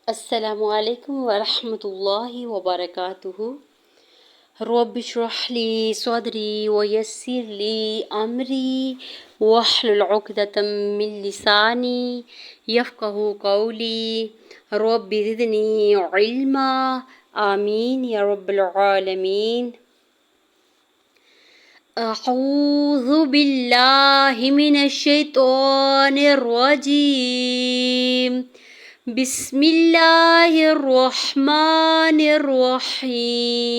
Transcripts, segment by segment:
السلام علیکم ورحمۃ اللہ وبرکاتہ۔ رب اشرح لی صدری ویسر لی امری واحلل عقدۃ من لسانی یفقہوا قولی رب زدنی علما آمین یا رب العالمین۔ اعوذ باللہ من الشیطان الرجیم، بسم اللہ الرحمن الرحیم۔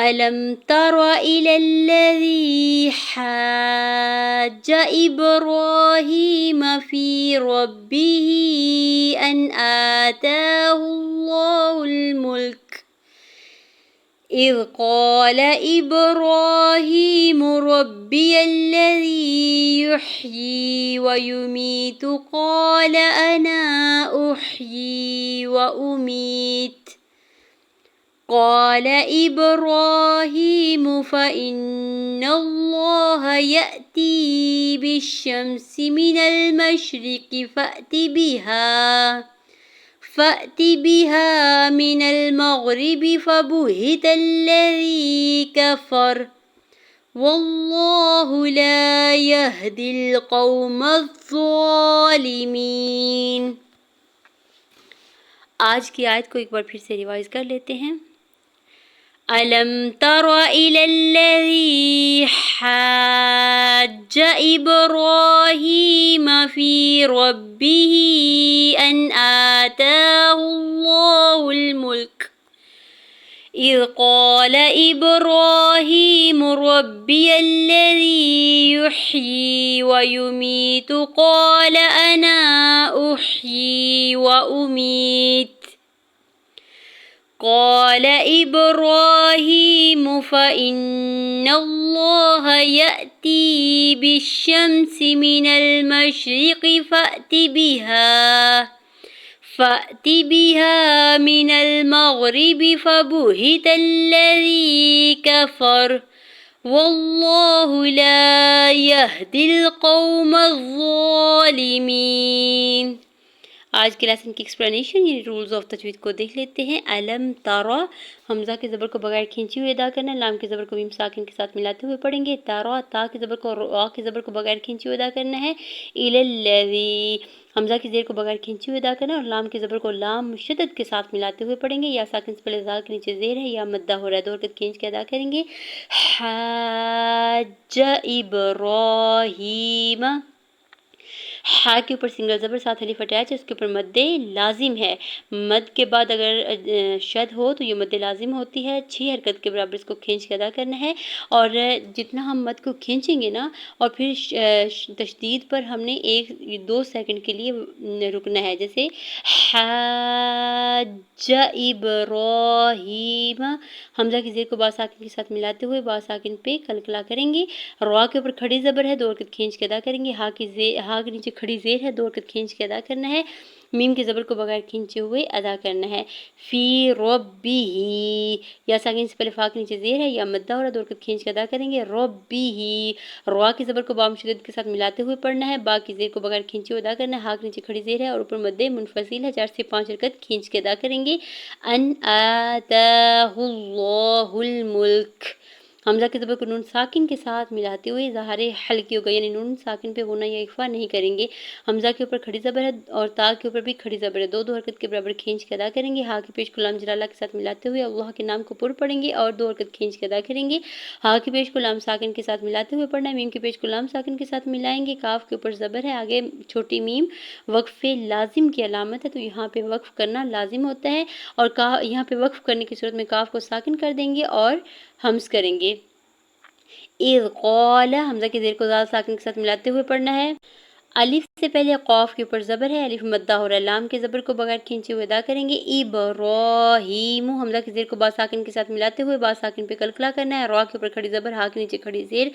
ألم تر إلى الذي حاج إبراهيم في ربه أن آتاه الله الملك إذ قال إبراهيم ربي الذي يحيي ويميت قال أنا أحيي وأميت قال إبراهيم فإن الله يأتي بالشمس من المشرق فأت بها من المغرب فبهت الذي كفر والله لا يهدي القوم الظالمين۔ آج کی آیت کو ایک بار پھر سے ریوائز کر لیتے ہیں۔ ألم تر إلى الذي حاج إبراهيم في ربه أن آتاه الله الملك إذ قال إبراهيم ربي الذي يحيي ويميت قال أنا أحيي وأميت قال إبراهيم فإن الله يأتي بالشمس من المشرق فأت بها من المغرب فبهت الذي كفر والله لا يهدي القوم الظالمين۔ آج کے لیسن کی ایکسپلینیشن یعنی رولز آف تجوید کو دیکھ لیتے ہیں۔ علم تارا، حمزہ کے زبر کو بغیر کھینچے ہوئے ادا کرنا ہے، لام کے زبر کو میم ساکن کے ساتھ ملاتے ہوئے پڑھیں گے۔ تارا، تا کے زبر کو را کے زبر کو بغیر کھینچے ہوئے ادا کرنا ہے۔ الذی، حمزہ کی زیر کو بغیر کھینچے ہوئے ادا کرنا ہے اور لام کے زبر کو لام شدت کے ساتھ ملاتے ہوئے پڑھیں گے۔ یا ساکن سے پہلے زال کے نیچے زیر ہے یا مدہ ہو رہا ہے، دو حرکت کھینچ کے ادا کریں گے۔ حاج ابراہیم، ہا کے اوپر سنگل زبر ساتھ الف اٹیچ ہے، اس کے اوپر مد لازم ہے۔ مد کے بعد اگر شد ہو تو یہ مد لازم ہوتی ہے، 6 حرکت کے برابر اس کو کھینچ کے ادا کرنا ہے۔ اور جتنا ہم مد کو کھینچیں گے نا اور پھر تشدید پر ہم نے 1-2 سیکنڈ کے لیے رکنا ہے، جیسے حاج ابراہیم، حمزہ کی زیر کو با ساکن کے ساتھ ملاتے ہوئے با ساکن پہ کلکلا کریں گے۔ را کے اوپر کھڑی زبر ہے، 2 حرکت کھینچ کے ادا کریں گے۔ ہا کے نیچے کھڑی زیر ہے، 2 حرکت کھینچ کے ادا کرنا ہے۔ میم کے زبر کو بغیر کھینچے ہوئے ادا کرنا ہے۔ فی ربہ، یا ساکن سے پہلے فا کے نیچے زیر ہے یا مدہ ہو رہا ہے، 2 حرکت کھینچ کے ادا کریں گے۔ ربہ، را کی زبر کو با مشدد کے ساتھ ملاتے ہوئے پڑھنا ہے، با کی زیر کو بغیر کھینچے ہوئے ادا کرنا ہے۔ ہا کے نیچے کھڑی زیر ہے اور اوپر مد منفصل ہے، 4 سے 5 حرکت کھینچ کے ادا کریں گے۔ ان آتاہ اللہ الملک، حمزہ کے زبر کو نون ساکن کے ساتھ ملاتے ہوئے اظہار حلقی ہوگا، یعنی نون ساکن پہ غنہ یا اخفا نہیں کریں گے۔ حمزہ کے اوپر کھڑی زبر ہے اور تا کے اوپر بھی کھڑی زبر ہے، 2 حرکت کے برابر کھینچ کے ادا کریں گے۔ ہا کی پیش کو لام جلالہ کے ساتھ ملاتے ہوئے اللہ کے نام کو پر پڑھیں گے اور 2 حرکت کھینچ کے ادا کریں گے۔ ہا کی پیش کو لام ساکن کے ساتھ ملاتے ہوئے پڑھنا ہے، میم کی پیش کو لام ساکن کے ساتھ ملائیں گے۔ کاف کے اوپر زبر ہے، آگے چھوٹی میم وقف لازم کی علامت ہے تو یہاں پہ وقف کرنا لازم ہوتا ہے، اور یہاں پہ وقف کرنے کی صورت میں کاف کو ساکن کر دیں گے اور ہمز کریں گے۔ اذ قال، حمزہ کی زیر کو زال ساکن کے ساتھ ملاتے ہوئے پڑھنا ہے۔ الف سے پہلے قاف کے اوپر زبر ہے، الف مدہ ہو رہا ہے، لام کے زبر کو بغیر کھینچے ہوئے ادا کریں گے۔ ابراہیم، حمزہ کی زیر کو با ساکن کے ساتھ ملاتے ہوئے با ساکن پہ کلکلا کرنا ہے۔ را کے اوپر کھڑی زبر، ہا کے نیچے کھڑی زیر،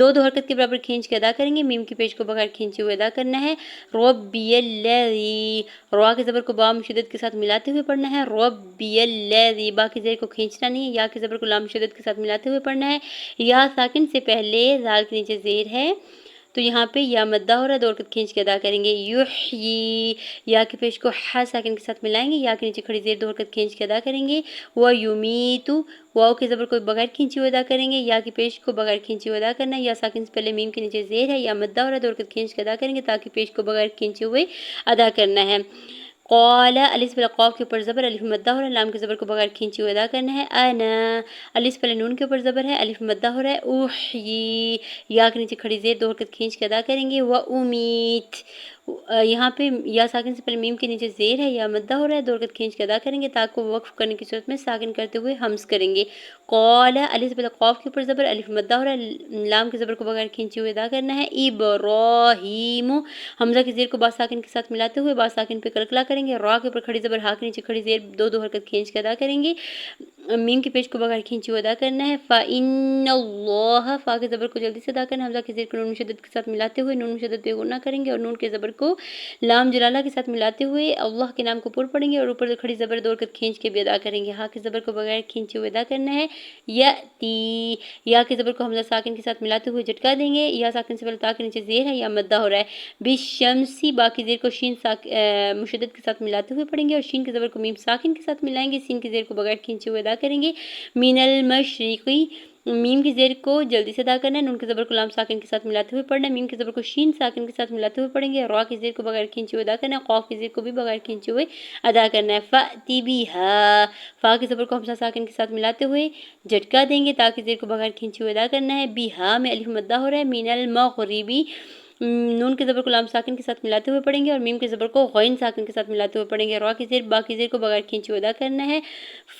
2 حرکت کے برابر کھینچ کے ادا کریں گے۔ میم کی پیش کو بغیر کھینچے ہوئے ادا کرنا ہے۔ ربی الذی، را کے زبر کو با مشدد کے ساتھ ملاتے ہوئے پڑھنا ہے۔ ربی الذی، با کی زیر کو کھینچنا نہیں ہے، یا کے زبر کو لام شدت کے ساتھ ملاتے ہوئے پڑھنا ہے۔ یا ساکن سے پہلے زال کے نیچے زیر ہے، تو یہاں پہ یا مدہ ہو رہا ہے، 2 حرکت کھینچ کے ادا کریں گے. یحیی، یا کے پیش کو ح ساکن کے ساتھ ملائیں گے، یا کے نیچے کھڑی زیر 2 حرکت کھینچ کے ادا کریں گے. ویمیتو، واو کے زبر کو بغیر کھینچے ہوئے ادا کریں گے، یا کی پیش کو بغیر کھینچے ہوئے ادا کرنا ہے. یا ساکن سے پہلے میم کے نیچے زیر ہے، یا مدہ ہو رہا ہے، 2 حرکت کھینچ کے ادا کریں گے تاکہ پیش کو بغیر کھینچے ہوئے ادا کرنا ہے. قال، الف پہلے قاف کے اوپر زبر، الف مدہ ہو رہا ہے، لام کے زبر کو بغیر کھینچے ہوئے ادا کرنا ہے. انا، الف پہلے نون کے اوپر زبر ہے، الف مدہ ہو رہا ہے. احیی، یا کے نیچے کھڑی زیر 2 حرکت کھینچ کے ادا کریں گے. وامیت، یہاں پہ یا ساکن سے پہلے میم کے نیچے زیر ہے، یا مدہ ہو رہا ہے، 2 حرکت کھینچ کے ادا کریں گے تاکہ وقف کرنے کی صورت میں ساکن کرتے ہوئے ہمز کریں گے. قال، الف پہلے قاف کے اوپر زبر، الف مدہ ہو رہا ہے، لام کے زبر کو بغیر کھینچے ہوئے ادا کرنا ہے. ابراہیم، حمزہ کی زیر کو با ساکن کے ساتھ ملاتے ہوئے با ساکن پہ کلکلا کریں گے. را کے اوپر کھڑی زبر، ہا کے نیچے کھڑی زیر 2 حرکت کھینچ کے ادا کریں گے. میم کے پیش کو بغیر کھینچے ہوئے ادا کرنا ہے. فإن اللہ، فا کے زبر کو جلدی سے ادا کرنا ہے، حمزہ کی زیر کو نون مشدد کے ساتھ ملاتے ہوئے نون مشدد پہ غنہ کریں گے اور نون کے زبر کو لام جلالہ کے ساتھ ملاتے ہوئے اللہ کے نام کو پر پڑھیں گے اور اوپر سے کھڑی زبر 2 حرکت کھینچ کے بھی ادا کریں گے. ہا کے زبر کو بغیر کھینچے ہوئے ادا کرنا ہے. یأتی، یا کے زبر کو حمزہ ساکن کے ساتھ ملاتے ہوئے جھٹکا دیں گے. یا ساکن سے پہلے تا کے نیچے زیر ہے، یا مدہ ہو رہا ہے. بالشمسی، با کی زیر کو شین مشدد کے ساتھ ملاتے ہوئے پڑھیں گے اور شین کے زبر کو میم ساکن کے ساتھ ملائیں گے. سین کی زیر کو بغیر کھینچے ہوئے ادا کریں گے. من المشرقی، میم کی زیر کو جلدی سے ادا کرنا ہے، نون کے زبر کو لام ساکن کے ساتھ ملاتے ہوئے پڑھنا ہے. میم کے زبر کو شین ساکن کے ساتھ ملاتے ہوئے پڑھیں گے. را کی زیر کو بغیر کھینچے ہوئے ادا کرنا ہے، قاف کی زیر کو بھی بغیر کھینچے ہوئے ادا کرنا ہے. فأتی بہا، فا کے زبر کو حمزہ ساکن کے ساتھ ملاتے ہوئے جھٹکا دیں گے تاکہ زیر کو بغیر کھینچے ہوئے ادا کرنا ہے. بہا میں الف مدہ ہو رہا ہے. من المغربی، نون کے زبر کو لام ساکن کے ساتھ ملاتے ہوئے پڑھیں گے اور میم کے زبر کو غین ساکن کے ساتھ ملاتے ہوئے پڑھیں گے. را کی زیر، با کی زیر کو بغیر کھینچے ہوئے ادا کرنا ہے.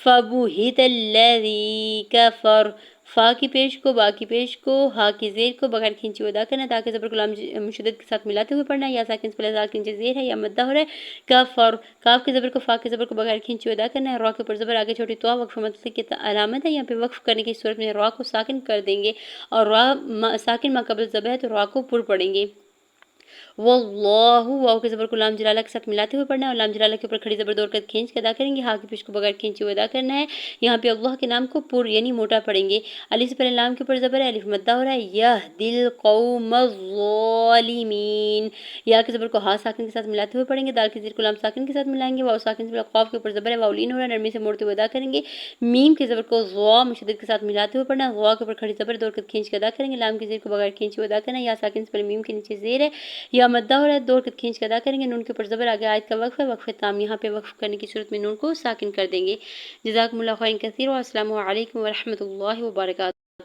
فبہت الذی کفر، فا کی پیش کو، با کی پیش کو، ہا کی زیر کو بغیر کھینچے ہوئے ادا کرنا ہے تاکہ زبر کو لام مشدد کے ساتھ ملاتے ہوئے پڑھنا ہے. یا ساکن سے پہلے زال کے نیچے زیر ہے، یا مدہ ہو رہا ہے. کفر، کاف کے زبر کو فا کے زبر کو بغیر کھینچے ہوئے ادا کرنا ہے. را کے اوپر زبر آگے چھوٹی تو وقف مطلق کی علامت ہے. یہاں پہ وقف کرنے کی صورت میں را کو ساکن کر دیں گے اور را ساکن ما قبل زبر ہے تو را کو پر پڑھیں گے. واللہ، واو کے زبر کو لام جلالہ کے ساتھ ملاتے ہوئے پڑھنا ہے اور لام جلالہ کے اوپر کھڑی زبر 2 حرکت کھینچ کے ادا کریں گے. ہا کی پیش کو بغیر کھینچے ہوئے ادا کرنا ہے. یہاں پہ اللہ کے نام کو پر یعنی موٹا پڑھیں گے. الف سے پہلے لام کے اوپر زبر ہے، الف مدہ ہو رہا ہے. یہدی القوم الظالمین، یا کے زبر کو ہا ساکن کے ساتھ ملاتے ہوئے پڑھیں گے. دال کی زیر کو لام ساکن کے ساتھ ملائیں گے. واو ساکن سے پہلے قاف کے اوپر زبر ہے، واو لین ہو رہا ہے، نرمی سے موڑتے ہوئے ادا کریں گے. میم کے زبر کو ضا مشدد کے ساتھ ملاتے ہوئے پڑھنا ہے. ضا کے اوپر کھڑی زبر 2 حرکت کھینچ کے ادا کریں گے. لام کی زیر کو بغیر کھینچے ہوئے ادا کرنا ہے. یا ساکن سے پہلے میم کے نیچے زیر ہے، یا مدہ ہو رہا ہے، 2 حرکت کھینچ کے ادا کریں گے. نون کے اوپر زبر آگے آیت کا وقف ہے، وقف تام. یہاں پہ وقف کرنے کی صورت میں نون کو ساکن کر دیں گے. جزاکم اللہ خیرا کثیرا، والسلام علیکم ورحمۃ اللہ وبرکاتہ.